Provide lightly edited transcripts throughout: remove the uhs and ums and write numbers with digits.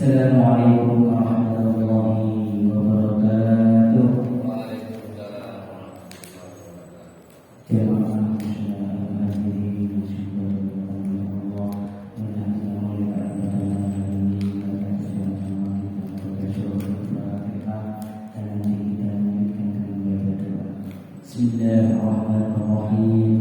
Assalamualaikum warahmatullahi wabarakatuh. Jemaah hadirin Allah, Bismillahirrahmanirrahim.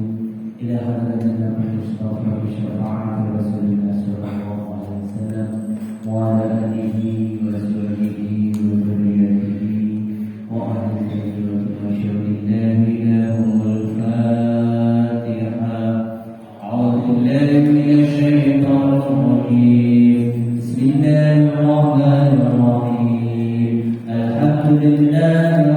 Ila hadratin Nabi Mustafa bi syafa'ati Rasulillah sallallahu alaihi wasallam wa ala alihi wa sahbihi wa dzurriyyatihi wa ahli baitihi wa masyayikhihi lahumul Fatihah. A'udzu billahi minasy syaithanir rajim. Bismillahirrahmanirrahim. Alhamdulillahi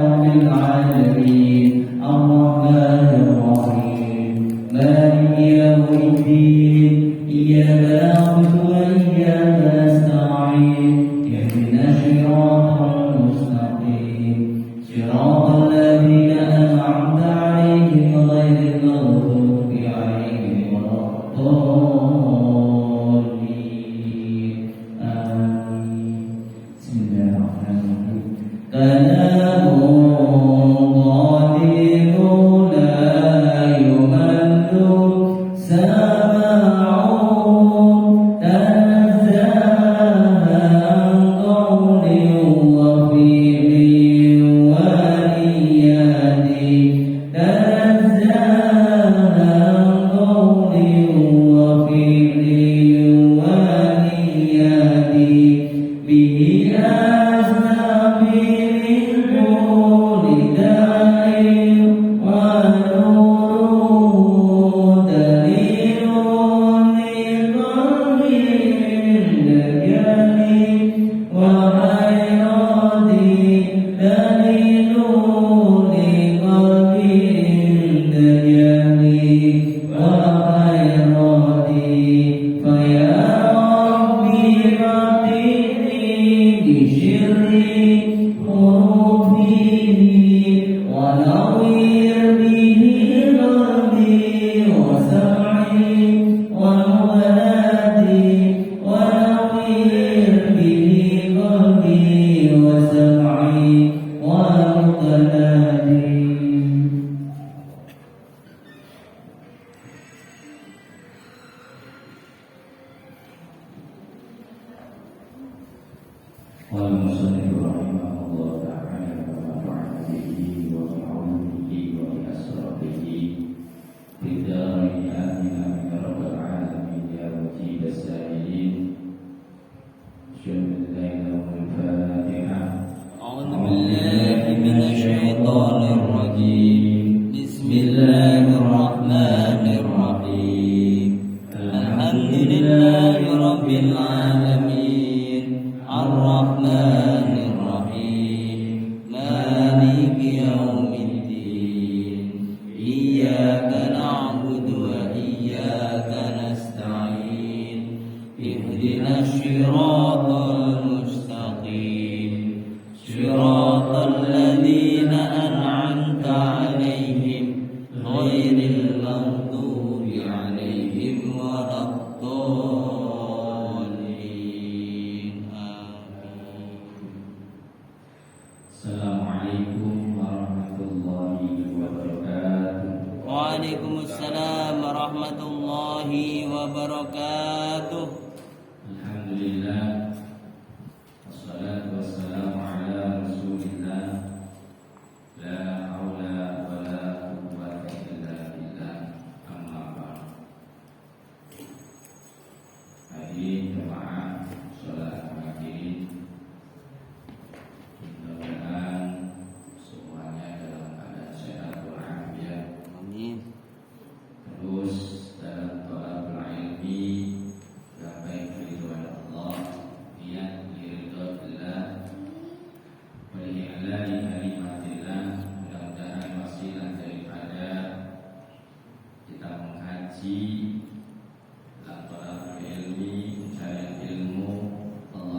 rabbil alamin. Ar-Rahmanir Rahim. Maliki yaumiddin. Iyyaka na'budu wa iyyaka nasta'in. Ihdinas siratal mustaqim. Siratal ladzina an'amta 'alaihim ghairil maghdubi 'alaihim waladdallin. Amin. Bismillahirrahmanirrahim. Waalaikumsalam warahmatullahi wabarakatuh. Alhamdulillah. Wassalatu wassalamu ala Rasulillah. La haula wa la quwwata illa billah. Amma ba'd. Hadirin jemaah salat maghrib. Mudah-mudahan semuanya dalam keadaan sehat walafiat. Amin. Terus dalam thalabul ilmi gapai ridwan Allah, niat liridhatillah wa li'la'i kalimatillah. Mudah-mudahan wasilah daripada kita mengkaji dalam thalabul ilmi, mencari ilmu Allah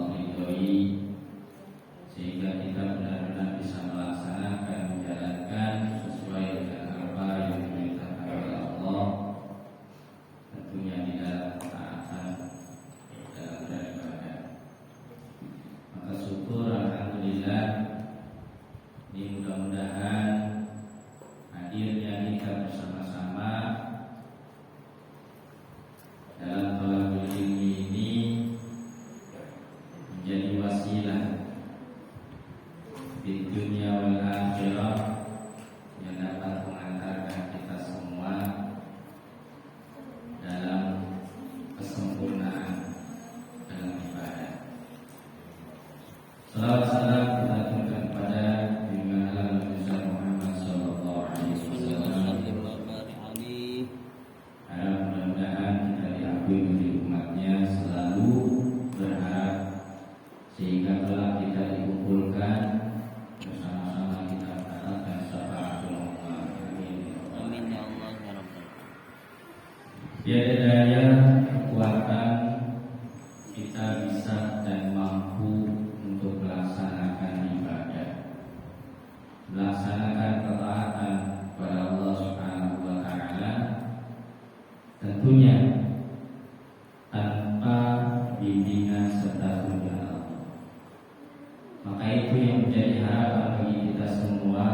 itu yang menjadi harapan bagi kita semua,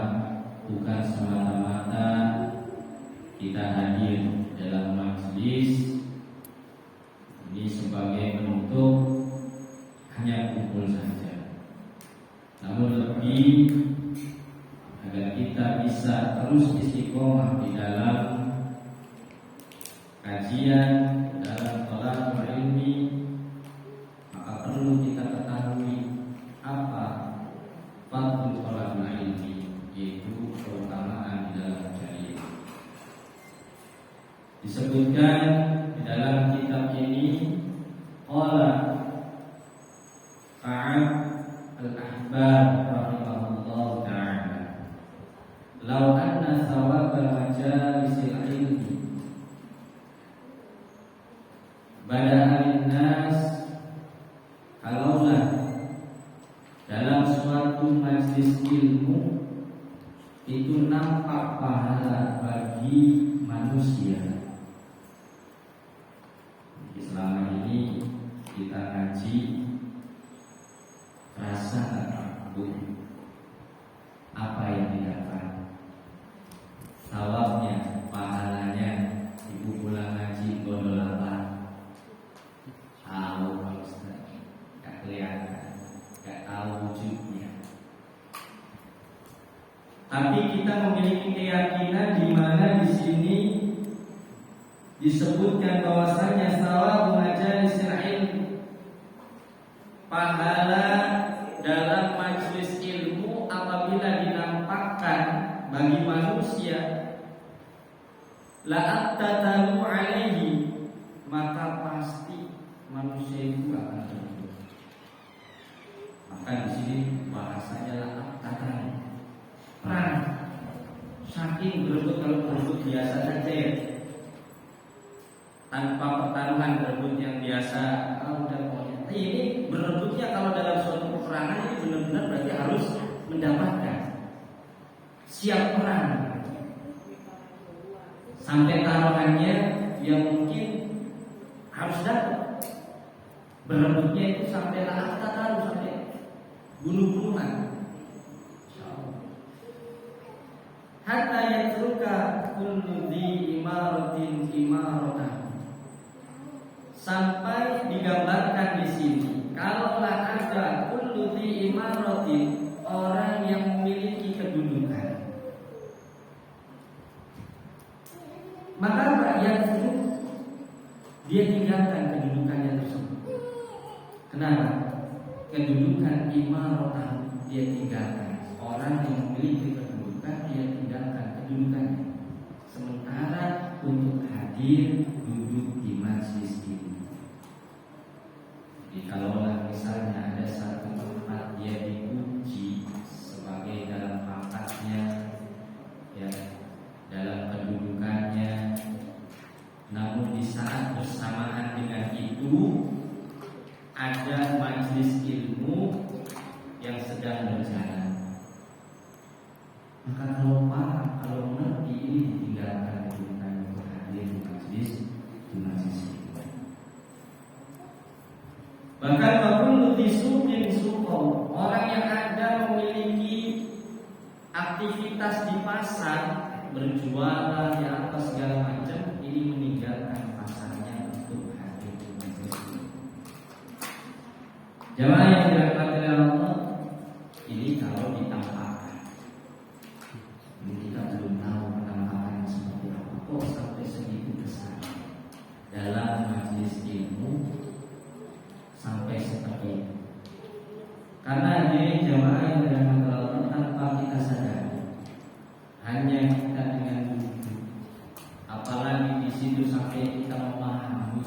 bukan semata-mata kita hadir dalam majelis ini sebagai penutup hanya kumpul saja, namun lebih agar kita bisa terus istiqomah di dalam kajian, dalam thalaqul ilmi. Maka perlu kita ketahui apa fadlul thalaqul ilmi, yaitu keutamaan di dalam mencari ilmu. Disebutkan di dalam kitab ini qala Ka'ab al-Ahbar rahimahullah ta'ala, "Lau anna thawabal majalisil ilmi bada'an nas", kalaulah dalam suatu majlis ilmu itu nampak pahala bagi manusia. Selama ini kita ngaji rasa tak takut apa yang didapat, thawabnya, pahalanya. Ibu pulang ngaji gondol apa? Tahu Pak Ustaz, gak kelihatan, gak tahu wujudnya. Tapi kita memiliki keyakinan di mana di sini disebutkan bahwasanya thawab majalisil ilmi, pahala dalam majelis ilmu apabila dinampakkan bagi manusia, la'attatalu alaihi, maka pasti manusia itu akan berebut. Maka di sini bahasanya la'attatalu, perang. Saking berebut, kalau berebut biasa saja ya, tanpa pertaruhan, berebut yang biasa, ini berebutnya kalau dalam suatu peperangan ini benar-benar berarti harus mendapatkan, siap perang, sampai taruhannya yang mungkin harus dapat. Berebutnya itu sampai taruh, sampai bunuh-bunuhan. Hatta yatruka kullu dhi imaratin imaratah, sampai digambarkan di sini, kalaulah ada kullu dhi imaratin, orang yang memiliki kedudukan, maka rakyat itu dia tinggalkan kedudukannya tersebut. Kenapa? Kedudukan imaratah dia tinggalkan. Orang yang memiliki kedudukan dia tinggalkan kedudukannya, sementara untuk hadir duduk di majelis ini. Jadi kalaulah misalnya ada satu tempat dia dipuji sebagai dalam pangkatnya, ya, dalam kedudukannya, namun di saat bersamaan dengan itu ada majelis ilmu yang sedang berjalan, maka kalau paham, kalau mengerti, ini ditinggalkan kedudukan untuk hadir di majelis ini. Bahkan walaupun disukin suko, orang yang ada memiliki aktivitas di pasar, berjualan, ya apa segala macam, ini meninggalkan pasarnya untuk hadir di majelis ini. Jamaah yang dirahmati Allah, ini kalau ditampakkan, ini kita belum tahu penampakannya seperti apa. Kok sampai segitu besar dalam majelis ilmu sampai seperti itu? Karena ini jamaah yang dirahmati Allah, tanpa kita sadari, hanya kita dengan duduk, apalagi di situ sampai kita memahami,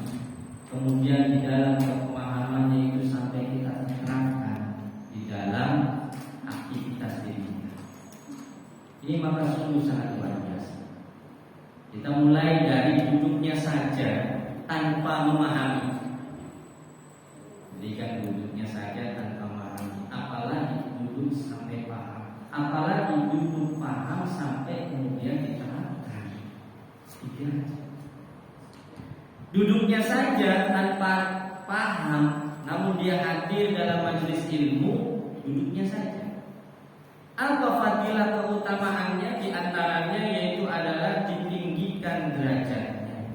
kemudian di dalam pemahamannya itu sampai kita terapkan di dalam aktivitas diri kita, ini maka sungguh sangat luar biasa. Kita mulai dari duduknya saja tanpa memahami. Jadi kan duduknya saja tanpa memahami, apalagi duduk sampai paham, apalagi duduk paham sampai kemudian diterapkan. Duduknya saja tanpa paham, namun dia hadir dalam majelis ilmu, duduknya saja. Apa fadilah keutamaannya? Di antaranya yaitu adalah ditinggikan derajatnya.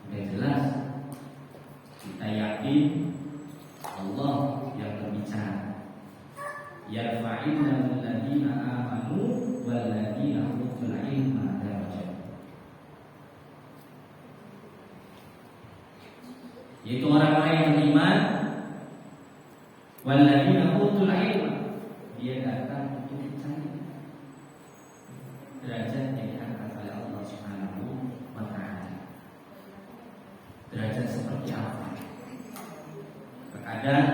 Sudah jelas, kita yakin Allah yang berbicara. Yarfa'illahu alladziina aamanu walladziina utul ilma darajat. Yaitu orang-orang yang beriman, walladziina utul ilma, dia datang untuk mencari derajat yang diangkat oleh Allah Subhanahu wa Ta'ala. Derajat seperti apa? Terkadang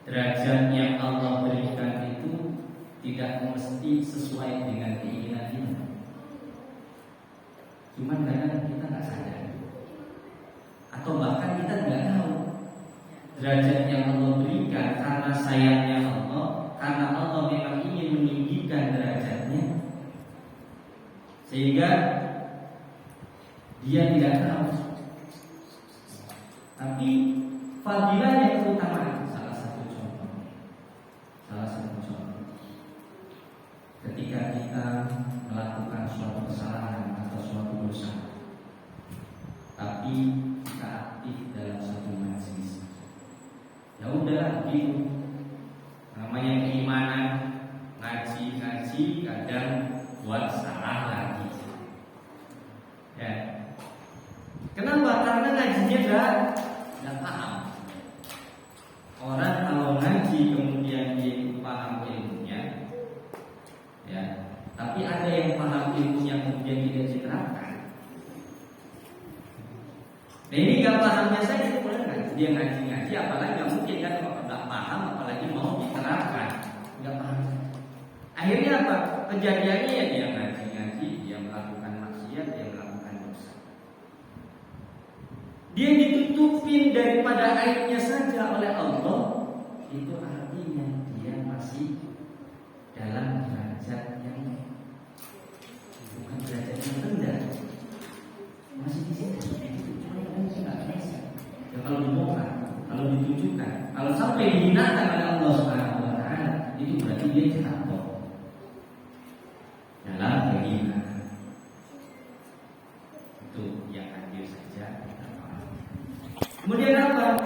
derajat yang Allah berikan itu tidak mesti sesuai dengan keinginan kita. Cuman kadang kita nggak sadar, atau bahkan kita nggak tahu derajat yang Allah berikan karena sayangnya Allah, karena Allah memang ingin meninggikan derajatnya, sehingga dia tidak tahu. Tapi fadilah yang utama, salah satu contoh, ketika kita melakukan suatu kesalahan atau suatu dosa, tapi kita aktif dalam suatu majelis, ya udah gitu. Namanya keimanan, ngaji kadang buat salah lagi. Ya. Kenapa? Karena ngajinya nggak paham. Orang kalau ngaji kemudian dia paham ilmunya, ya. Tapi ada yang paham ilmunya kemudian tidak diterapkan. Nah ini gak pahamnya saja dia ngaji, apalagi nggak mungkin kan kalau nggak paham, apalagi mau diterapkan, nggak paham. Akhirnya apa? Kejadiannya ya dia ngaji, dia melakukan maksiat, dia melakukan dosa. Dia ditutupin daripada aibnya saja oleh Allah. Itu artinya dia masih dalam derajat yang bukan derajat yang rendah, masih di situ. Ya, kalau dibongkar, kalau ditunjukkan, kalau sampai dihinakan oleh Allah Subhanahu wa Ta'ala, itu berarti dia jatuh dalam keinginan. Itu yang hadir saja. Kemudian apa?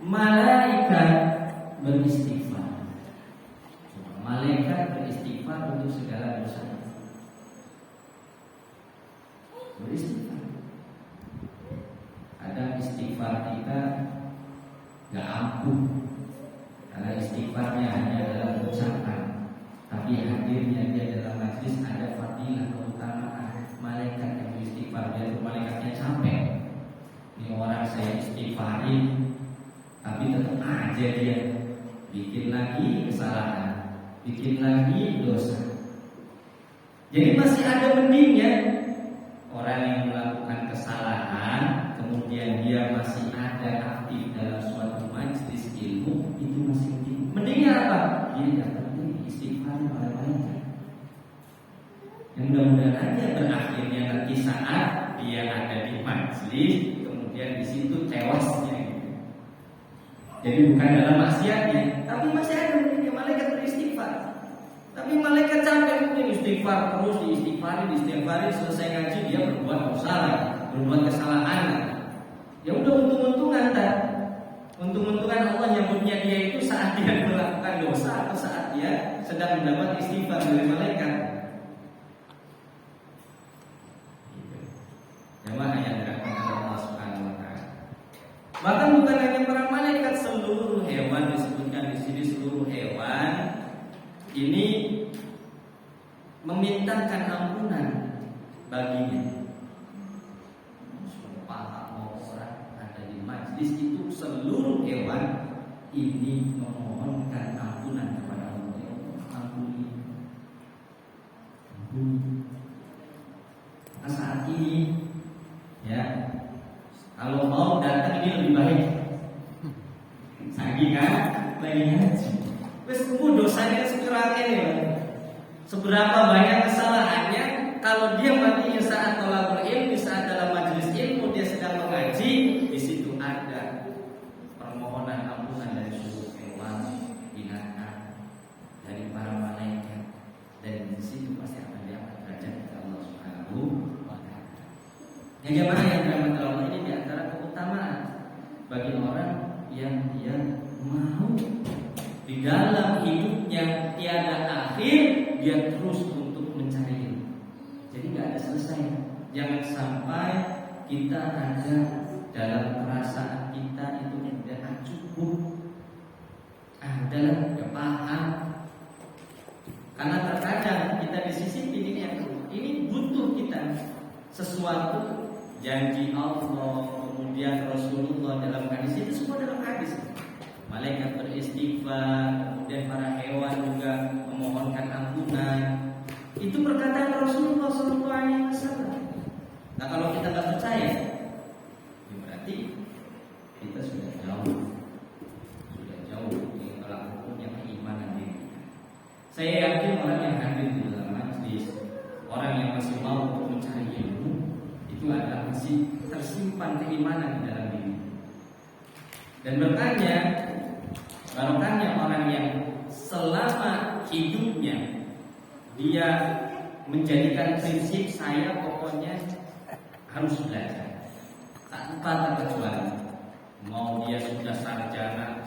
Malaikat beristighfar. Malaikat beristighfar untuk segala dosa. Beristighfar. Kadang istighfar kita gak ampuh, karena istighfarnya hanya dalam ucapan, tapi hadirnya dia dalam majlis ada fadilah keutamaan. Malaikat yang beristighfar, dia itu malaikatnya capek. Ini orang saya istighfarin, tapi tetap aja dia bikin lagi kesalahan, bikin lagi dosa. Jadi masih ada mendingnya orang yang melakukan kesalahan, kemudian dia masih ada aktif dalam suatu majelis ilmu, itu masih mendingnya apa? Dia dapat istighfar oleh malaikat. Yang mudah-mudahan aja berakhirnya nanti saat dia ada di majelis, kemudian di situ tewasnya. Jadi bukan dalam maksiatnya, tapi masih ada mendingnya malaikat beristighfar. Tapi malaikat capek mungkin istighfar terus diistighfari, selesai ngaji dia berbuat dosa lagi, berbuat kesalahan lagi. Ya udah untung-untungan tak? Untung-untungan Allah nyebutnya dia itu saat dia melakukan dosa atau saat dia sedang mendapat istighfar dari malaikat. Jamaah yang dirahmati Allah Subhanahu wa Ta'ala. Bahkan bukan hanya para malaikat, seluruh hewan disebutkan di sini, seluruh hewan ini memintakan ampunan baginya. Majlis itu seluruh hewan ini memohonkan ampunan kepada Allah. Ampuni. Nah, saat ini ya, kalau mau datang ini lebih baik. Lagi kan, lagi ngaji. Wes kumpul dosanya sekurangnya ya. Seberapa banyak kesalahannya kalau dia matinya saat tolabul ilmi, saat dalam majelis ilmu dia sedang mengaji, di situ ada permohonan ampunan yang dia mau. Di dalam hidupnya tiada akhir, dia terus untuk mencari ilmu. Jadi nggak ada selesai. Jangan sampai kita ada dalam perasaan kita itu tidak cukup, adalah paham. Karena terkadang kita di sisi ini butuh kita sesuatu janji Allah, kemudian Rasulullah dalam hadis itu semua dalam hadis. Malaikat beristighfar, kemudian para hewan juga memohonkan ampunan. Itu perkataan Rasulullah SAW. Nah kalau kita nggak percaya, ya berarti kita sudah jauh dari tolak ukurnya keimanan ini. Saya yakin orang yang hadir di dalam majlis, orang yang masih mau untuk mencari ilmu, itu adalah masih tersimpan keimanan di dalam diri. Dan barangkali orang yang selama hidupnya dia menjadikan prinsip saya pokoknya harus belajar tanpa terkecuali. Mau dia sudah sarjana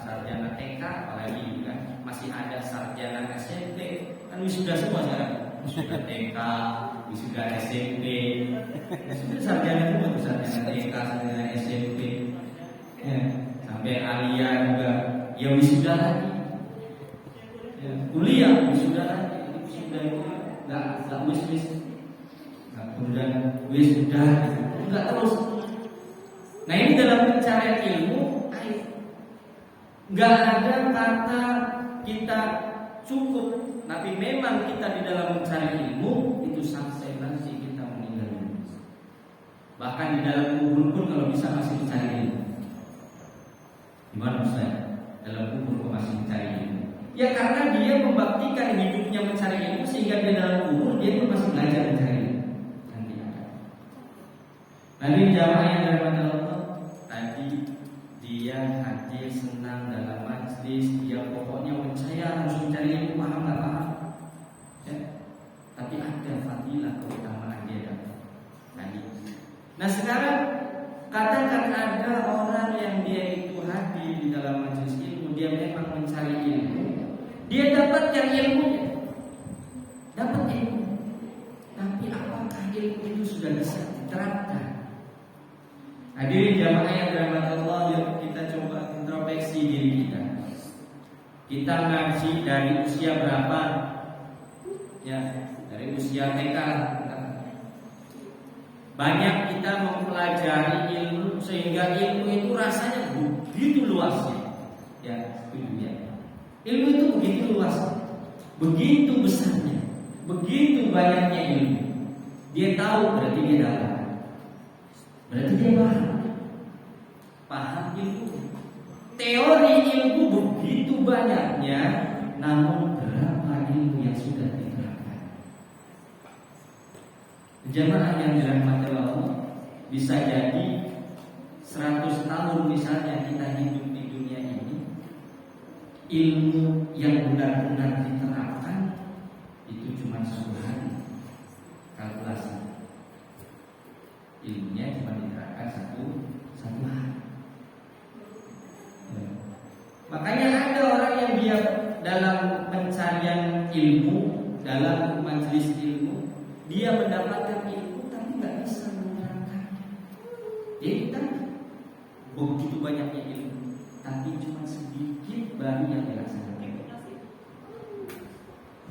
TK, apalagi kan masih ada sarjana SMP, kan wisuda semua sekarang. Wisuda TK, wisuda SMP, wisuda sarjana semua tuh, sarjana TK, sarjana SMP, ya, sampai alia juga, ya wisuda lagi, ya, kuliah wisuda lagi, wisuda itu nggak wis, kemudian wisuda, nggak terus. Nah ini dalam pencarian ilmu, nggak ada kata kita cukup, tapi memang kita di dalam mencari ilmu itu sampai nanti kita meninggal dunia. Bahkan di dalam kubur pun kalau bisa masih mencari ilmu. Gimana Ustaz? Dalam kubur kok masih mencari ilmu? Ya karena dia membaktikan hidupnya mencari ilmu, sehingga di dalam kubur dia pun masih belajar mencari ilmu. Nanti ada. Nanti jamaah yang dirahmati Allah, tadi dia hadir senang dalam majlis, dia pokoknya saya harus mencari ilmu, paham nggak paham? Ya. Tapi ada fadilah keutamaan dia dapat tadi. Nah sekarang katakan ada orang yang dia itu hadir di dalam majlis ilmu, dia memang mencari ilmu, dia dapatkan ilmunya, dapat ilmu, tapi apakah ilmu itu sudah bisa diterapkan? Hadirin jamaah yang dirahmati Allah, yuk kita coba introspeksi diri kita. Kita ngaji dari usia berapa? Ya, dari usia TK. Banyak kita mempelajari ilmu sehingga ilmu itu rasanya begitu luasnya. Ya, ya. Ilmu itu begitu luas, begitu besarnya, begitu banyaknya ilmu. Dia tahu berarti dia dapat. Berarti dia paham ilmu. Teori ilmu begitu banyaknya, namun berapa ilmu yang sudah diterapkan? Jamaah yang dirahmati Allah, bisa jadi 100 tahun misalnya kita hidup di dunia ini, ilmu yang benar-benar diterapkan itu cuma 1 hari. Kalkulasi ilmunya cuma diterapkan satu hari. Makanya ada orang yang dia dalam pencarian ilmu, dalam majelis ilmu, dia mendapatkan ilmu tapi nggak bisa menerapkan. Jadi kan begitu banyaknya ilmu, tapi cuma sedikit baru yang dilaksanakan.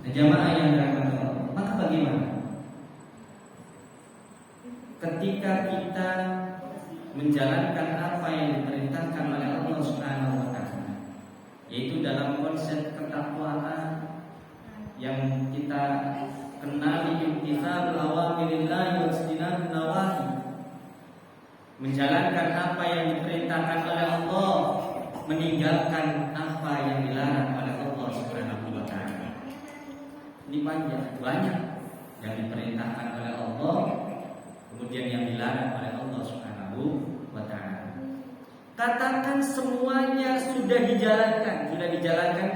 Nah, jamaah yang dirahmati Allah, maka bagaimana? Ketika kita menjalankan apa yang diperintahkan oleh Allah Subhanahu wa taala, yaitu dalam konsep ketakwaan yang kita kenali imtithalul awamirillah wa ijtinabun nawahi, menjalankan apa yang diperintahkan oleh Allah, meninggalkan apa yang dilarang oleh Allah Subhanahu wa taala. Ini banyak yang diperintahkan oleh Allah, kemudian yang dilarang oleh Allah Subhanahu wa taala. Katakan semuanya sudah dijalankan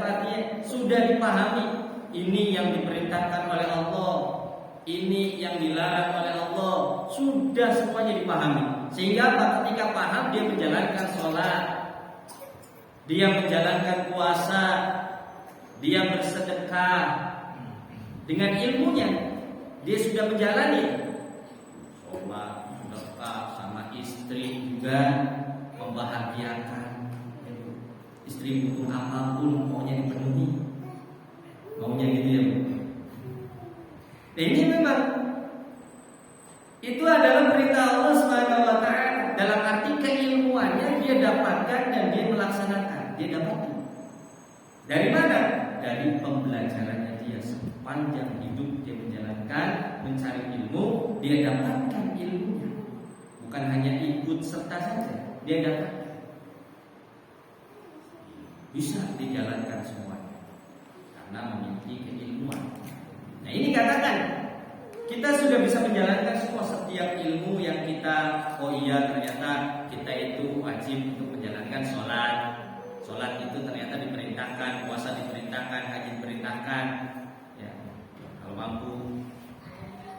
artinya sudah dipahami. Ini yang diperintahkan oleh Allah, ini yang dilarang oleh Allah, sudah semuanya dipahami. Sehingga ketika paham dia menjalankan sholat, dia menjalankan puasa, dia bersedekah dengan ilmunya, dia sudah menjalani sholat, sedekah, sama istri juga membahagiakan. Istri butuh apapun maunya dipenuhi, maunya gitu ya. Nah, ini memang itu adalah perintah Allah Subhanahu wa taala. Dalam arti keilmuannya dia dapatkan dan dia melaksanakan, dia dapatkan. Dari mana? Dari pembelajarannya dia sepanjang hidup dia menjalankan, mencari ilmu, dia dapatkan ilmunya. Bukan hanya ikut serta saja, dia dapatkan. Bisa dijalankan semuanya karena memiliki keilmuan. Nah, ini katakan kita sudah bisa menjalankan semua setiap ilmu yang kita, oh iya ternyata kita itu wajib untuk menjalankan sholat. Sholat itu ternyata diperintahkan, puasa diperintahkan, haji diperintahkan, ya, kalau mampu.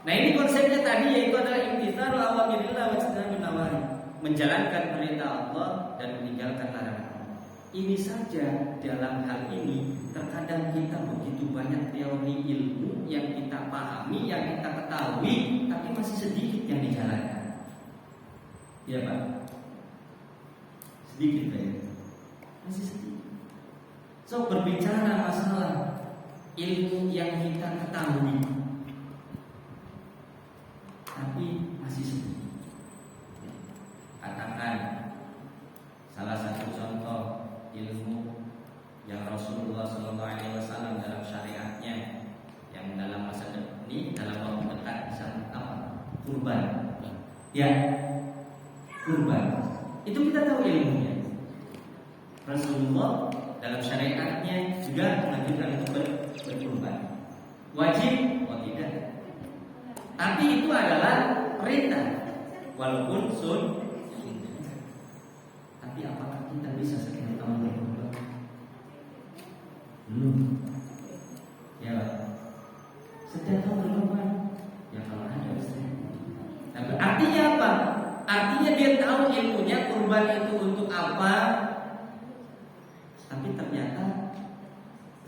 Nah, ini konsepnya tadi yaitu adalah imtitsalul awamirillah wa ijtinabun nawahi, menjalankan perintah Allah dan meninggalkan larangan. Ini saja dalam hal ini terkadang kita begitu banyak teori ilmu yang kita pahami, yang kita ketahui, tapi masih sedikit yang dijalankan. Ya Pak, sedikit ya, masih sedikit. So berbicara masalah ilmu yang kita ketahui, tapi masih sedikit. Katakan salah satu contoh ilmu yang Rasulullah SAW dalam syariatnya yang dalam masa depan ini, dalam waktu dekat bisa apa? Kurban. Ya, kurban. Itu kita tahu ilmunya. Rasulullah dalam syariatnya juga mengajarkan untuk berkurban. Wajib? Oh tidak. Tapi itu adalah perintah, walaupun sunnah. Tapi apakah kita bisa sekian tahun berkurban? Belum. Ya Pak. Setiap tahun berkurban? Ya kalau ada Ustaz. Nah, artinya apa? Artinya dia tahu ilmunya kurban itu untuk apa. Tapi ternyata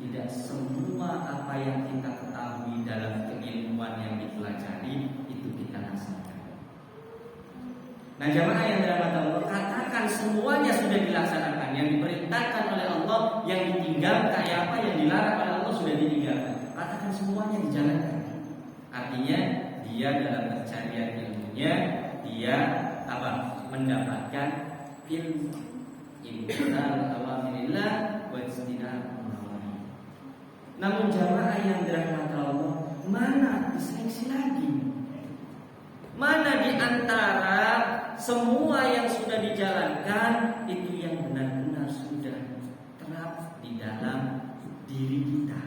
tidak semua apa yang kita ketahui dalam keilmuan yang dipelajari itu kita laksanakan. Nah, jamaah yang dirahmati Allah, katakan semuanya sudah dilaksanakan, yang diperintahkan oleh Allah, yang ditinggalkan kayak apa, yang dilarang oleh Allah sudah ditinggalkan. Katakan semuanya dijalankan. Artinya dia dalam pencarian ilmunya dia apa? Mendapatkan ilmu. Imtitsalul awamirillah wa ijtinabun nawahi. Namun jamaah yang dirahmati Allah, mana diseleksi lagi? Mana di antara semua yang sudah dijalankan itu yang benar-benar sudah terap di dalam diri kita?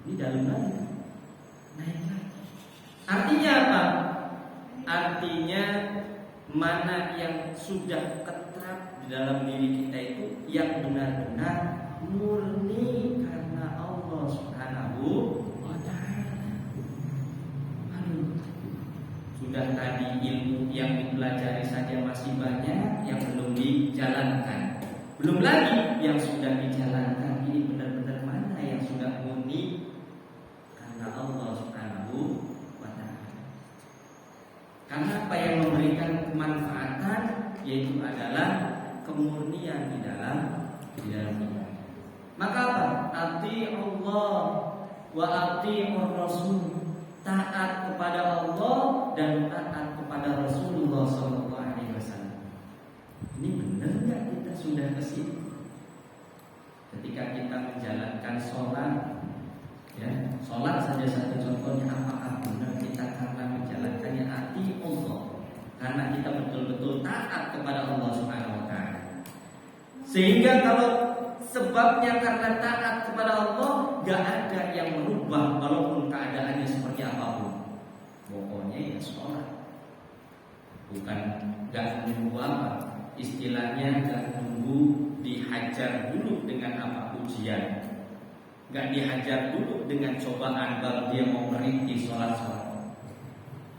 Ini dalam lagi, naik lagi. Artinya apa? Artinya mana yang sudah terap di dalam diri kita itu yang benar-benar murni karena Allah Subhanahu wa ta'ala. Sudah tadi ilmu yang dipelajari saja masih banyak yang belum dijalankan. Belum lagi yang sudah dijalankan. Ini benar-benar mana yang sudah murni karena Allah Subhanahu wa ta'ala. Karena apa yang memberikan kemanfaatan yaitu adalah kemurnian di dalam ibadah. Maka apa? Ati Allah wa ati'ur Rasul. Taat kepada Allah dan taat kepada Rasulullah SAW. Ini benar nggak kita sudah ke sini? Ketika kita menjalankan sholat, ya, sholat saja satu contohnya, apakah benar kita karena menjalankannya ati Allah, karena kita betul-betul taat kepada Allah Subhanahu Wa Taala. Sehingga kalau sebabnya karena taat kepada Allah, gak ada yang merubah walaupun keadaannya seperti apapun. Pokoknya ya sholat. Bukan gak nunggu apa, istilahnya gak nunggu dihajar dulu dengan apa ujian, gak dihajar dulu dengan cobaan baru dia mau merintis sholat.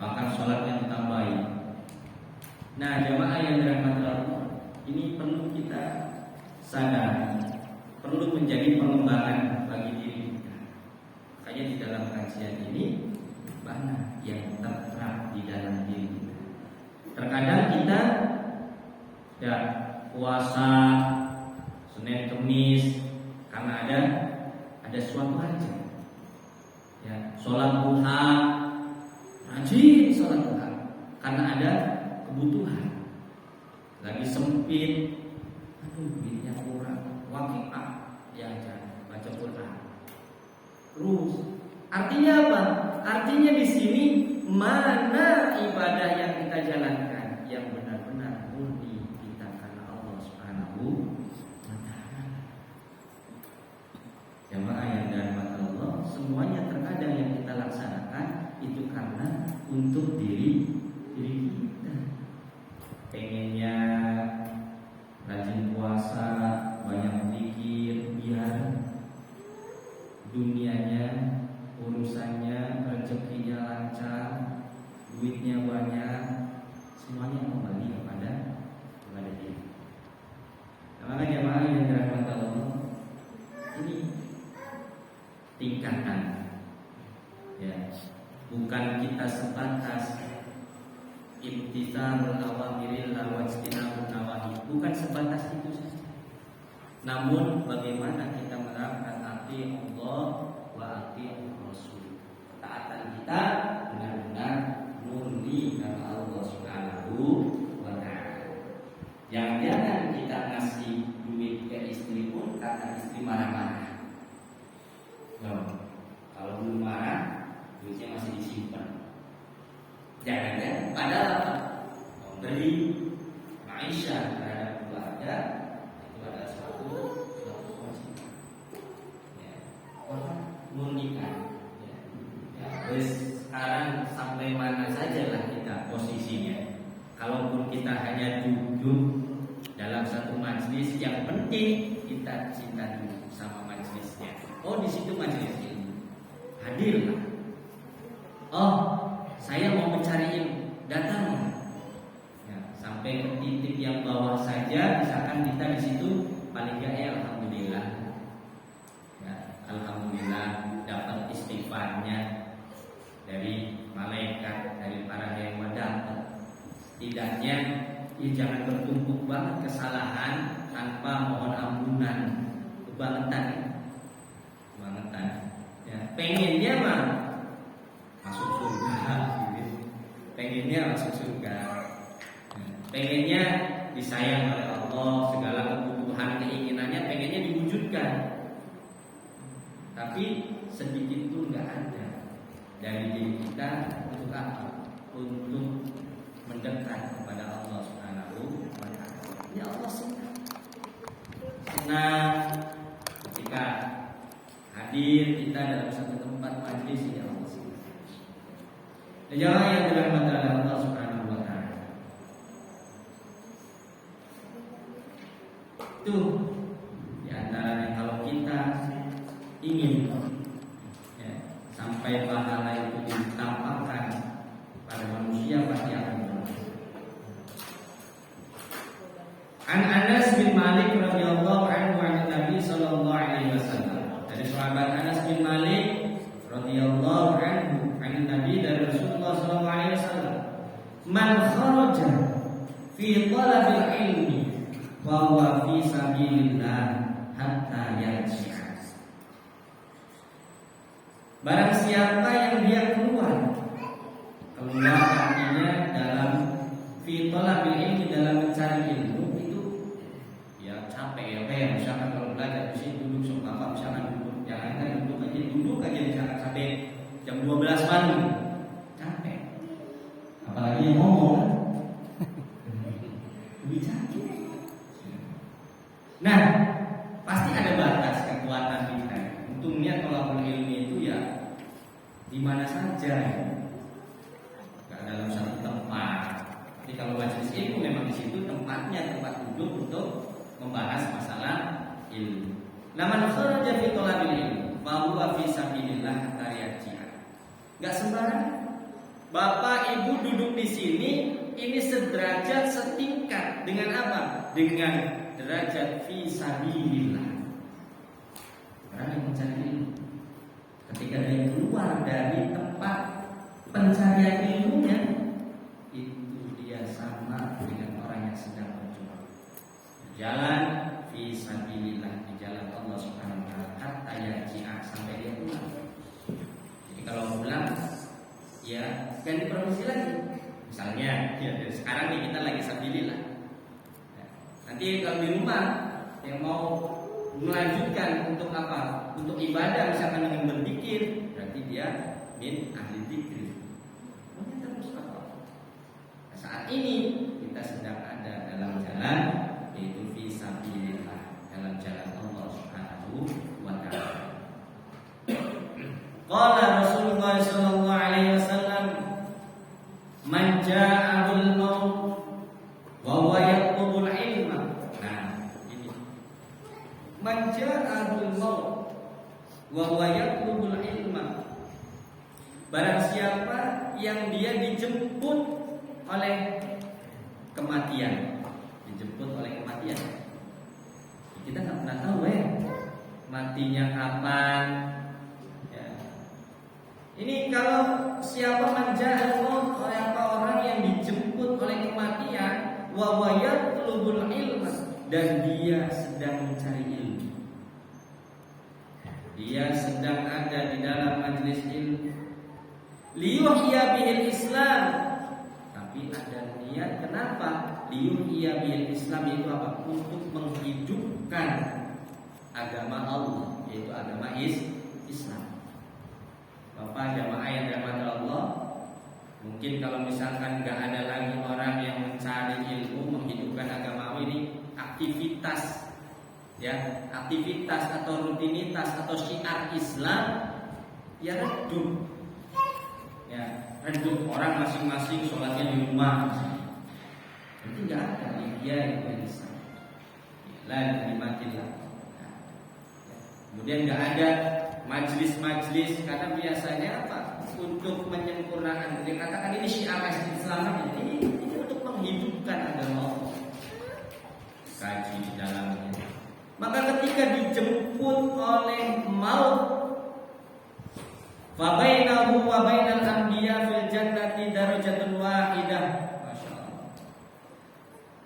Bahkan sholatnya ditambahi. Nah, jamaah yang dirahmati Allah, ini perlu kita sadari kita ya puasa Senin Kemis karena ada suatu hajat. Ya, sholat duha, rajin sholat duha karena ada kebutuhan. Lagi sempit, aduh duitnya kurang, waqiah ya jangan baca Quran. Terus artinya apa? Artinya di sini mana ibadah yang kita jalankan yang benar-benar murni kita karena Allah Subhanahu wa taala. Jamaah yang dirahmati Allah, semuanya terkadang yang kita laksanakan itu karena untuk diri kita. Pengennya rajin puasa, banyak zikir, biar dunianya, urusannya, rezekinya lancar, duitnya banyak, semuanya kembali kepada diri. Maka jemaah yang dirahmati Allah, ini tingkatan, ya, bukan kita sebatas imtithalul awamiril wajtinabun nawahi, bukan sebatas itu saja. Namun bagaimana kita menerapkan ati Allah wa ati Rasul. Ketaatan kita benar-benar murni karena Allah Subhanahu wa taala. Jangan kita ngasih duit ke istri pun karena istri marah-marah. Kalau belum marah, duitnya masih disimpan. Jangan padahal apa? Memberi maisha terhadap keluarga itu adalah suatu kewajiban. Ya, murnikan. Ya, terus sekarang sampai mana sajalah kita posisinya. Kalaupun kita hanya duduk dalam satu majelis, yang penting kita cinta dulu sama majelisnya. Oh, di situ majelis ilmu. Hadirlah. Oh, saya mau mencari ilmu, datanglah. Ya, sampai ke titik yang bawah saja, misalkan kita di situ paling gak ya alhamdulillah. Ya, alhamdulillah dapat istighfarnya dari malaikat, dari para hewan dapat. Setidaknya ya jangan bertumpuk banget kesalahan tanpa mohon ampunan. Kebangetan. Ya, pengennya mah masuk surga, pengennya masuk surga, pengennya disayang oleh Allah, segala kebutuhan keinginannya pengennya diwujudkan, tapi sedikit pun nggak ada dari diri kita untuk apa? Untuk mendekat kepada Allah Subhanahu wa taala. Ya Allah senang ketika hadir kita dalam satu tempat majlis, ya Allah senang. Jamaah yang dirahmati Allah Subhanahu wa taala. Itu di antaranya kalau kita ingin ya, sampai pahala itu ditampakkan pada manusia pasti akan berhasil. An Anas bin Malik radhiyallahu anhu an Nabi sallallahu alaihi wasallam. Dari sahabat Anas bin Malik radhiyallahu anhu an Nabi dari Rasulullah sallallahu alaihi wasallam, man kharaja fi talabil ilmi wa huwa fi sabilillah hatta yarji'a. Barang siapa yang dia keluar artinya dalam fi talabil ilmi, dalam mencari ilmu itu ya capek ya, misalkan kalau belajar di sini duduk sama misalkan duduk, jangan duduk aja misalkan sampai jam 12 malam, capek. Apalagi yang ngomong lebih capek. Nah, pasti ada batas kekuatan kita. Untungnya tolabul ilmi itu ya di mana saja, nggak dalam satu tempat. Jadi kalau majelis ilmu memang di situ tempatnya, tempat duduk untuk membahas masalah ilmu. Laman kharaja fi talabil ilmi fa huwa fi sabilillah hatta yarji'a. Enggak sembarang. Bapak Ibu duduk di sini ini sederajat, setingkat dengan apa? Dengan derajat fi sabilillah. Orang yang mencari ilmu, ketika dia keluar dari tempat pencarian ilmunya, itu dia sama dengan jalan fi sabilillah, di jalan Allah Subhanahu wa taala, hatta yarji'a, sampai dia pulang. Jadi kalau pulang ya ganti profesi lagi. Misalnya ya dari sekarang nih kita lagi sabilillah. Nanti kalau di rumah yang mau melanjutkan untuk apa? Untuk ibadah, misalkan dengan berzikir, berarti dia min ahli dzikir. Mungkin terus apa? Nah, saat ini kita sedang ada dalam jalan, yaitu fi sabilillah, dalam jalan Allah Subhanahu wa taala. Qala Rasulullah sallallahu alaihi wasallam, man ja'ahul maut wa huwa yatlubul ilma. Nah, ini. Man ja'ahul maut wa huwa yatlubul ilma. Barang siapa yang dia dijemput oleh kematian, dijemput oleh kematian. Kita nggak pernah tahu ya matinya kapan. Ya. Ini kalau siapa manja'al maut, siapa orang yang dijemput oleh kematian, wa huwa yatlubul ilma, dan dia sedang mencari ilmu. Dia sedang ada di dalam majelis ilmu. Liyuhya bihil Islam. Tapi ada niat kenapa? Liyuhya bihil Islam itu apa? Untuk menghidupkan agama Allah, yaitu agama Islam. Bapak jamaah yang dirahmati Allah, mungkin kalau misalkan nggak ada lagi orang yang mencari ilmu menghidupkan agama Allah, ini aktivitas, ya, aktivitas atau rutinitas atau syiar Islam, ya redup, ya redup, orang masing-masing sholatnya di rumah, itu nggak ada dia itu Islam, la nikmatillah. Kemudian nggak ada majlis-majlis, karena biasanya apa? Untuk menyempurnakan, dikatakan ini syiar Islam, ini untuk menghidupkan agama Allah, kaji di dalamnya. Maka ketika dijemput oleh maut, fa bainahu wa bainal anbiya fil jannati darajatun wahidah. Masyaallah.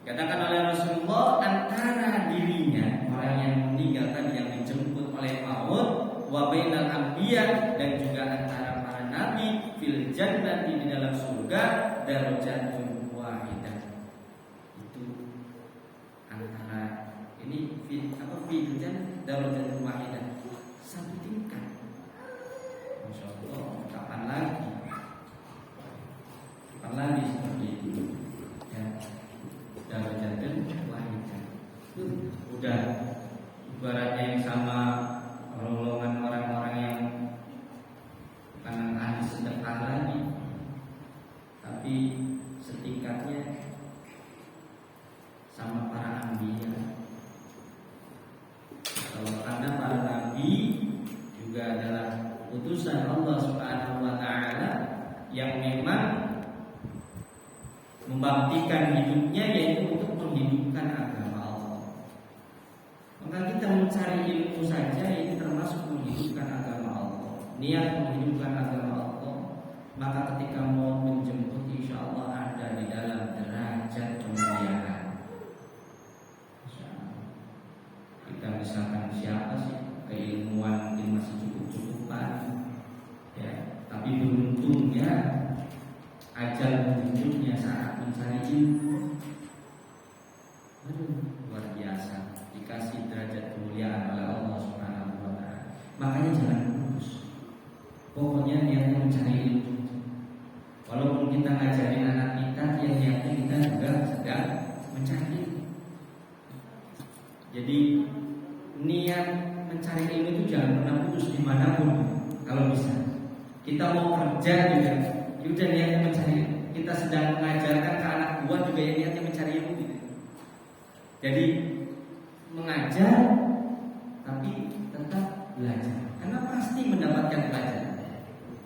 Katakan oleh Rasulullah, antara dirinya orang yang meninggal tadi yang dijemput oleh maut, wa bainal anbiya, dan juga antara para nabi fil jannati, di dalam surga, darajatun wahidah. Itu antara ini fil jannah darajatun wahidah, satu tingkat. Masyaallah, kapan lagi seperti itu, ya, darajatun wahidah. Udah ibaratnya yang sama golongan orang-orang yang bukan ahli sedekah lagi, tapi setingkatnya sama para anbiya. Kalau karena para nabi juga adalah utusan Allah Subhanahu wa taala yang memang membaktikan hidupnya yaitu untuk menghidupkan agama Allah. Maka kita mencari ilmu saja ini termasuk menghidupkan agama Allah, niat menghidupkan agama Allah. Maka ketika mau menjemput, insya Allah ada di dalam derajat kemuliaan. Kita misalkan siapa sih keilmuan mungkin masih cukup-cukupan, ya, tapi beruntungnya ajal menunjuknya saat mencari ilmu. Aduh, luar biasa, dikasih derajat kemuliaan oleh Allah Subhanahu wa taala. Makanya jangan putus. Pokoknya niatnya mencari ilmu. Walaupun kita ngajarin anak kita, yang niatnya kita juga sedang mencari ilmu. Jadi niat mencari ilmu itu jangan pernah putus dimanapun. Kalau bisa, kita mau kerja juga, udah niatnya mencari ilmu. Kita sedang mengajarkan ke anak buah juga yang niatnya mencari ilmu gitu. Jadi mengajar tapi tetap belajar, karena pasti mendapatkan pelajaran.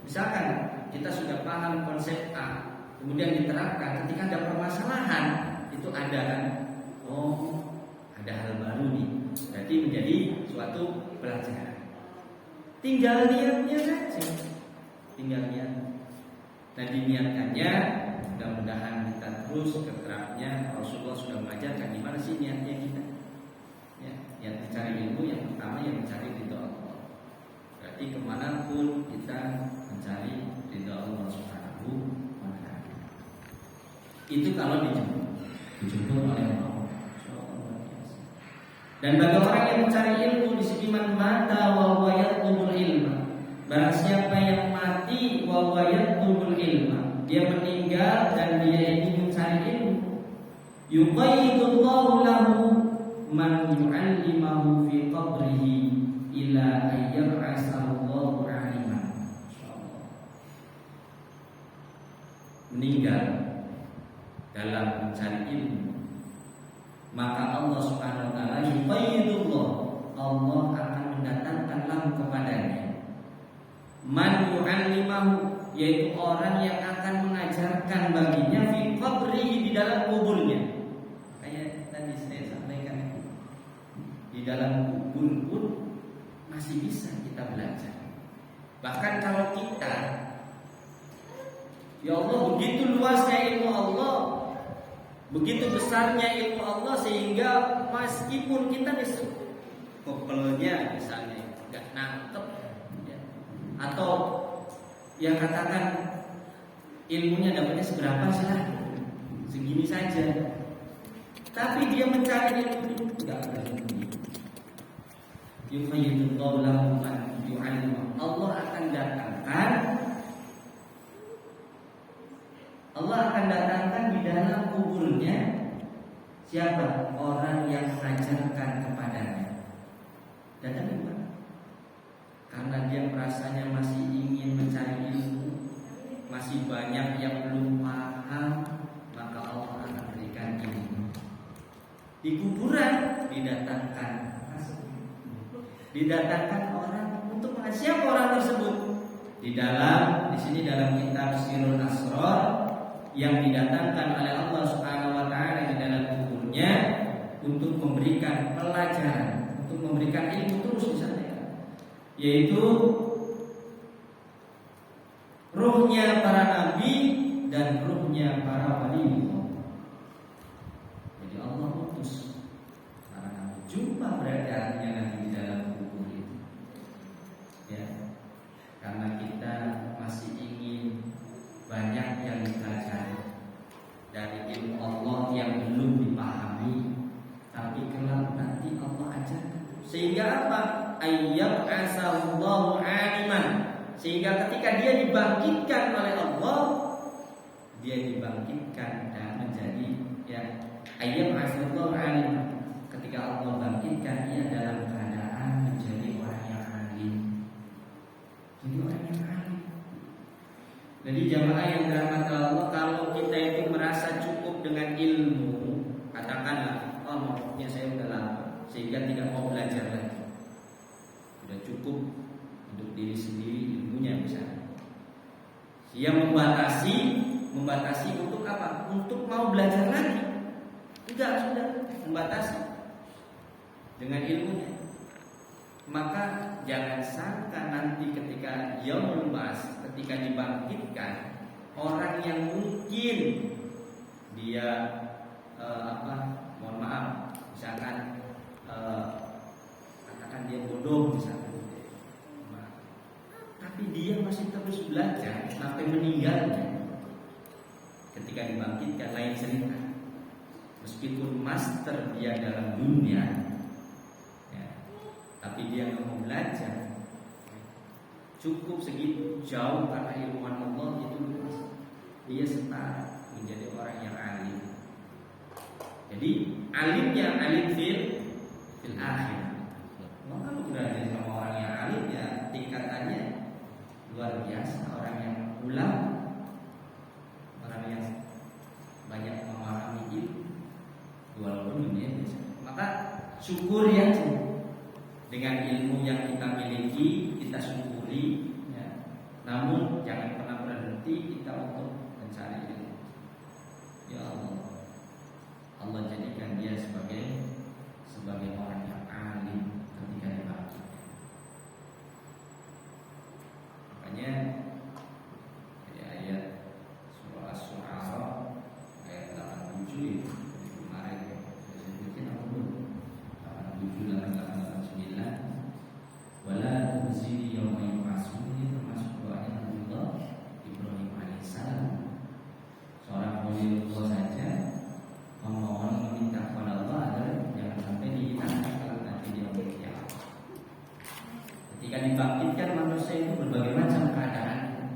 Misalkan kita sudah paham konsep A, kemudian diterapkan, ketika ada permasalahan itu ada kan, oh ada hal baru nih, berarti menjadi suatu pelajaran. Tinggal niatnya saja, tinggal niat. Nah diniatkannya mudah-mudahan kita terus keterapnya. Rasulullah sudah mengajarkan gimana sih niatnya kita. Ya, niat mencari ilmu yang pertama yang mencari ridho Allah. Berarti kemanapun kita mencari ridho Allah Subhanahu wa Ta'ala. Itu kalau dijemput oleh Allah. Dan bagi orang yang mencari ilmu di sini man mata wa huwa yatlubul ilma. Barang siapa yang mati wa huwa yatlubul ilma, dia meninggal dan dia ingin mencari ilmu. Yuqayyidullahu lahu man yu'allimahu fi qabrihi ila ayyab'asallahu 'aliman. Meninggal dalam mencari ilmu, maka Allah Subhanahu wa Ta'ala yuqayyidullah, Allah akan mendatangkan lahu kepadanya man yu'allimahu, yaitu orang yang akan mengajarkan baginya fi qabrihi, di dalam kuburnya. Kayak tadi saya sampaikan, di dalam kubur pun masih bisa kita belajar. Bahkan kalau kita, ya Allah, begitu luasnya ilmu Allah, begitu besarnya ilmu Allah, sehingga meskipun kita kopelnya misalnya nggak nangkep, ya, atau yang katakan ilmunya dapatnya seberapa sih, segini saja, tapi dia mencari ilmu nggak berhenti. Yufayyidullahu lahu man yu'allimu, Allah akan datangkan di dalam kuburnya siapa? Orang yang mengajarkan kepadanya. Datang di mana? Karena dia merasanya masih ingin mencari ilmu, masih banyak yang belum paham, maka Allah akan berikan ilmu. Di kuburan didatangkan orang untuk mengajar. Siapa orang tersebut? Di sini dalam kitab Sirrul Asrar, yang didatangkan oleh Allah Subhanahu wa Ta'ala di dalam kuburnya untuk memberikan pelajaran, untuk memberikan ilmu terus disampaikan, yaitu ruhnya para nabi dan ruhnya para wali. Jadi Allah utus para nabi, jumpa beredarnya nabi di dalam kubur itu, ya, karena kita masih ingin banyak yang dipelajari dari ilmu Allah yang belum dipahami, tapi kelak nanti Allah ajarkan. Sehingga apa? Ayyab'asallahu 'aliman. Sehingga ketika dia dibangkitkan oleh Allah, dia dibangkitkan dan menjadi, ya, ayyab'asallahu 'aliman. Ketika Allah bangkitkan, ia dalam keadaan menjadi orang yang alim. Jadi orang yang alim. Jadi jamaah yang dirahmati Allah, kalau kita itu merasa cukup dengan ilmu, katakanlah, oh maksudnya saya udah lama sehingga tidak mau belajar lagi, sudah cukup untuk diri sendiri ilmunya misalnya. Dia membatasi untuk apa? Untuk mau belajar lagi. Enggak, sudah membatasi dengan ilmunya. Maka jangan sangka nanti ketika yaumul ba'ts, ketika dibangkitkan, orang yang mungkin dia mohon maaf, misalkan katakan dia bodoh misalkan, tapi dia masih terus belajar sampai meninggalnya. Ketika dibangkitkan lain cerita, meskipun master dia dalam dunia, tapi dia nggak mau belajar, cukup segitu jauh karena ilmuwan Allah itu luas, dia setara menjadi orang yang alim. Jadi alimnya alim fil akhir. Maka berarti sama orang yang alim, ya tingkatannya luar biasa. Orang yang ulama, orang yang banyak memahami ilmu walaupun dunia biasa. Maka syukur ya dengan ilmu yang kita miliki, kita syukuri, ya. Namun jangan pernah berhenti kita untuk mencari ilmu. Ya Allah, Allah jadikan dia sebagai orang yang alim ketika dibangkitkan. Makanya ayat surah As-Syu'ara Ketika dibangkitkan manusia itu berbagai macam keadaannya.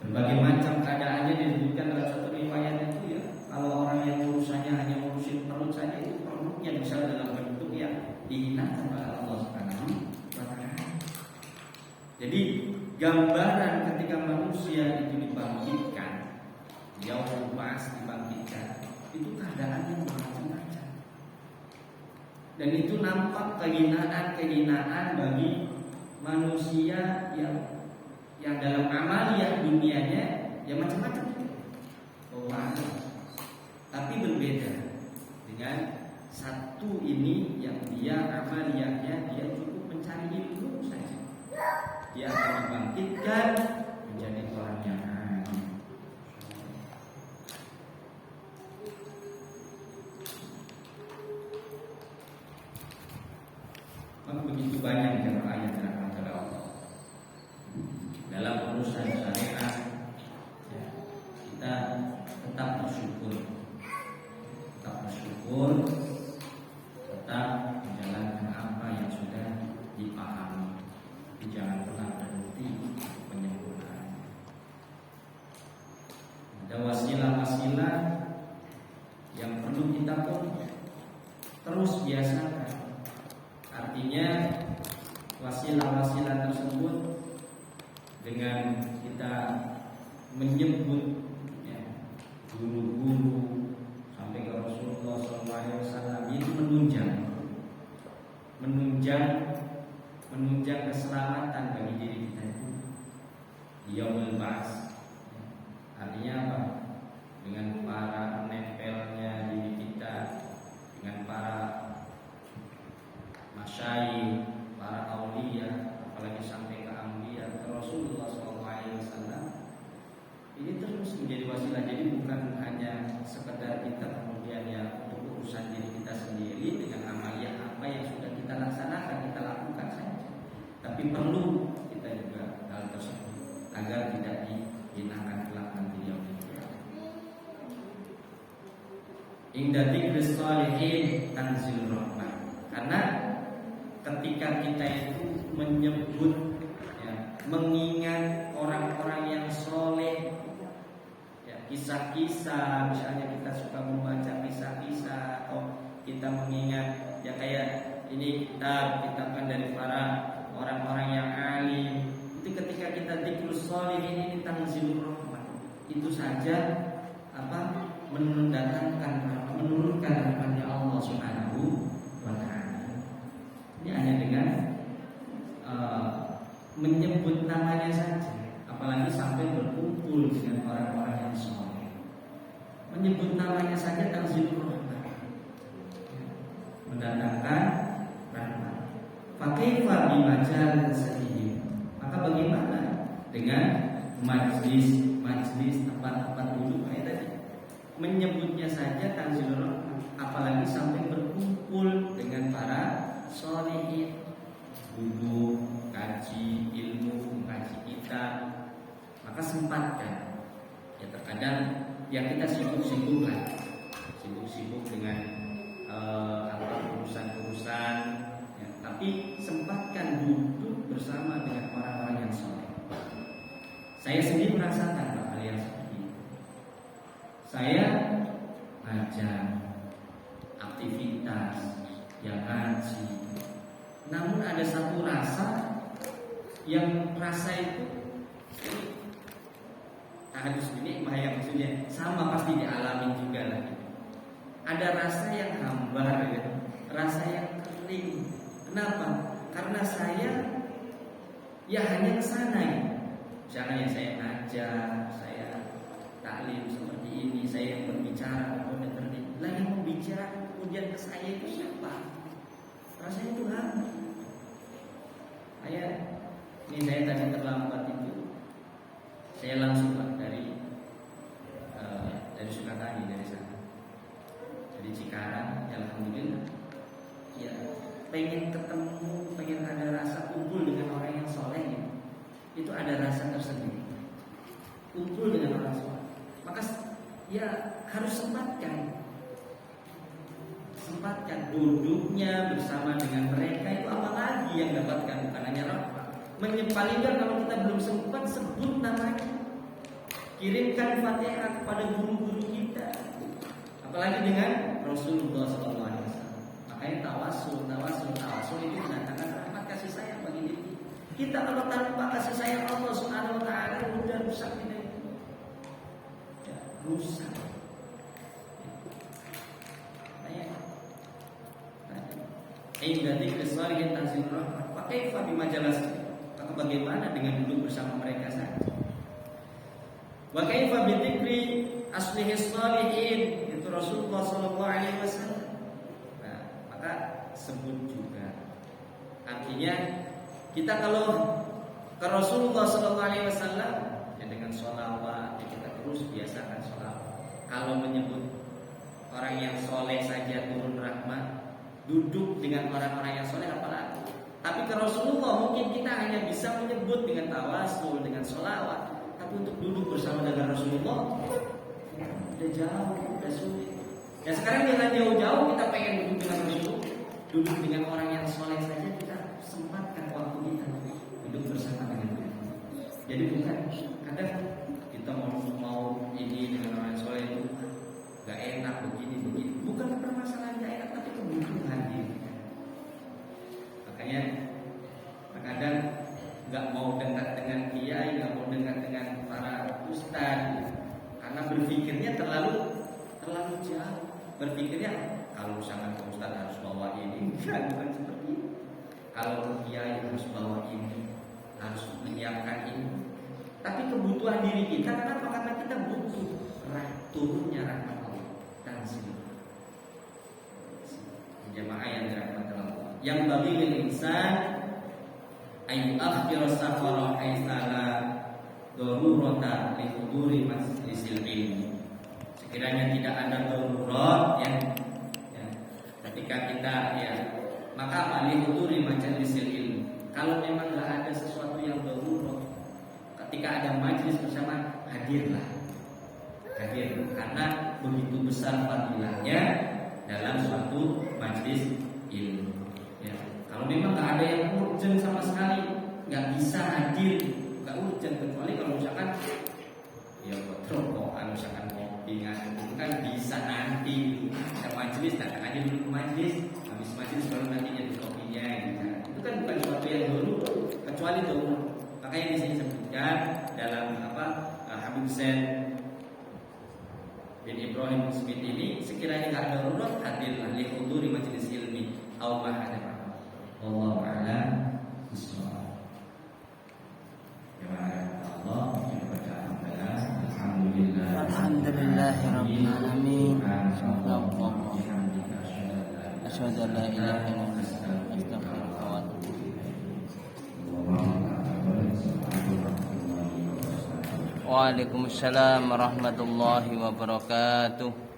Berbagai macam keadaannya disebutkan dalam satu riwayat itu ya. Kalau orang yang urusannya hanya ngurusin perut saja, itu perutnya bisa dalam bentuk yang dihinakan oleh Allah Subhanahu wa Ta'ala. Jadi gambaran ketika manusia itu dibangkitkan, yaumul ba'ats dibangkitkan, itu keadaan yang macam-macam. Dan itu nampak kehinaan bagi manusia yang dalam amaliyah dunianya ya macam-macam. Tapi berbeda dengan satu ini yang dia amaliyahnya dia cukup mencari ilmu saja. Dia akan dibangkitkan menjadi orang yang alim. Maka begitu banyak ayat dari Allah dalam urusan syariat ya, kita tetap bersyukur, tetap menjalankan apa yang sudah dipahami, jangan pernah berhenti menyempurnakan. Ada wasilah-wasilah yang perlu kita pun terus biasakan. Artinya wasilah-wasilah tersebut dengan kita menyebut ya, guru-guru sampai ke Rasulullah SAW itu menunjang keselamatan bagi diri kita itu di yaumul ba'ats. Artinya apa? Dengan para menempelnya diri kita dengan para masyayikh, para aulia, apalagi sampai ke anbiya, ke Rasulullah SAW, ini terus menjadi wasilah. Jadi bukan hanya sekedar kita kemudian ya untuk urusan diri kita sendiri dengan amaliyah apa yang sudah kita laksanakan, kita lakukan saja, tapi perlu kita juga hal tersebut agar tidak dihinakan kelak nanti yaumul qiyamah. Inda dzikris shalihin tanzilur rahmah. Karena ketika kita itu menyebut ya, mengingat orang-orang yang soleh ya, kisah-kisah, misalnya kita suka membaca kisah-kisah atau kita mengingat ya kayak ini kitab kan dari para orang-orang yang alim, itu ketika kita dzikrus sholihin ini tanzilur rahmah, itu saja apa menurunkan rahmatnya Allah Subhanahu wa Ta'ala. Ini hanya dengan menyebut namanya saja, apalagi sampai berkumpul dengan orang-orang yang soleh. Menyebut namanya saja tanzilur rahmah, mendatangkan rahmat. Fakaifa bimajal sedih. Maka bagaimana dengan majlis tempat-tempat duduk kayak tadi? Menyebutnya saja tanzilur rahmah, apalagi sampai berkumpul dengan para sholihin, duduk, kaji ilmu, kaji kitab, maka sempatkan. Ya terkadang yang kita sibuk dengan urusan-urusan, ya, tapi sempatkan duduk bersama dengan orang-orang yang soleh. Saya sendiri merasakan hal yang seperti itu. Saya ngajar, aktivitas, yang ngaji. Namun ada satu rasa yang rasa itu hadis ini bahaya, maksudnya sama pasti dialami juga lagi. Ada rasa yang hambar ya, rasa yang kering. Kenapa? Karena saya ya hanya kesana ya. Misalnya saya ngajar, saya taklim seperti ini, saya yang berbicara, lah yang membicara kemudian ke saya itu siapa? Rasanya itu hambar. Ini saya tadi terlambat itu, saya langsung dari Sukatani, dari sana, dari Cikarang. Alhamdulillah, ya pengen ketemu, pengen ada rasa kumpul dengan orang yang soleh ya. Itu ada rasa tersendiri, kumpul dengan orang soleh. Maka ya harus sempatkan sempatkan duduknya bersama dengan mereka, itu apalagi yang dapatkan, bukan hanya rahmat. Paling kalau kita belum sempat, sebut namanya, kirimkan Fatihah kepada guru-guru kita, apalagi dengan Rasulullah SAW. Makanya tawasul itu mendatangkan rahmat, kasih sayang bagi diri kita. Kalau tanpa kasih sayang Allah Subhanahu Wa Taala, udah rusak ini, rusak. Jadi kesalihin tanzil rahmat. Pakai fabi majalah. Maka bagaimana dengan duduk bersama mereka saja? Wa kaifa bi dzikri aslihi shalihin, itu Rasulullah sallallahu alaihi wasallam. Nah, maka sebut juga. Artinya kita kalau ke Rasulullah sallallahu alaihi wasallam ya dengan sholawat, ya kita terus biasakan sholawat. Kalau menyebut orang yang soleh saja turun rahmat, duduk dengan orang-orang yang soleh apalagi. Tapi ke Rasulullah mungkin kita hanya bisa menyebut dengan tawasul, dengan sholawat. Tapi untuk duduk bersama dengan Rasulullah udah jauh, udah sulit. Dan sekarang jangan jauh-jauh kita pengen duduk dengan Rasulullah, duduk dengan orang yang soleh saja kita sempatkan waktu kita duduk bersama dengan dia. Jadi bukan kadang kita mau ini dengan orang soleh itu gak enak begini. Bukan permasalahan gak enak, tapi kebutuhan diri. Makanya kadang nggak mau dekat dengan kiai, nggak mau dekat dengan para ustadz, karena berpikirnya terlalu jauh. Berpikirnya kalau misalkan ke ustadz harus bawa ini, bukan seperti itu. Kalau ke kiai harus bawa ini, harus menyiapkan ini. Tapi kebutuhan diri kita, kenapa? Karena kita butuh turunnya rahmat Allah dan sini. Jemaah yang dirahmati Allah, yang bagi insan ayu akhir safara aisala darurata li huduri majlisil ilmi. Sekiranya tidak ada darurat ya, ketika kita maka li huduri majlisil ilmi. Kalau memang enggak ada sesuatu yang darurat, ketika ada majlis bersama, hadir, karena begitu besar fadilahnya dalam suatu majlis ilmu. Ya. Kalau memang nggak ada yang urgent sama sekali, nggak bisa hadir, nggak urgent, kecuali kalau misalkan ya buat rokokan, misalkan kopi, itu kan bisa nanti ada majlis, datang aja dulu ke majlis, habis majlis baru nanti jadi kopinya. Gitu. Itu kan bukan sesuatu yang dulu, kecuali dulu. Makanya di sini sebutkan dalam Habib Zain bin Ibrahim Smith ini, sekiranya nggak ada darurat, hadirlah li huduri majlis ilmi au ma hadara. Wallahu a'lam bishawab. Alhamdulillahirabbil alamin. Asyhadu an la ilaha illallah astaghfiruka wa atubu ilaik. Waalaikumsalam warahmatullahi wabarakatuh.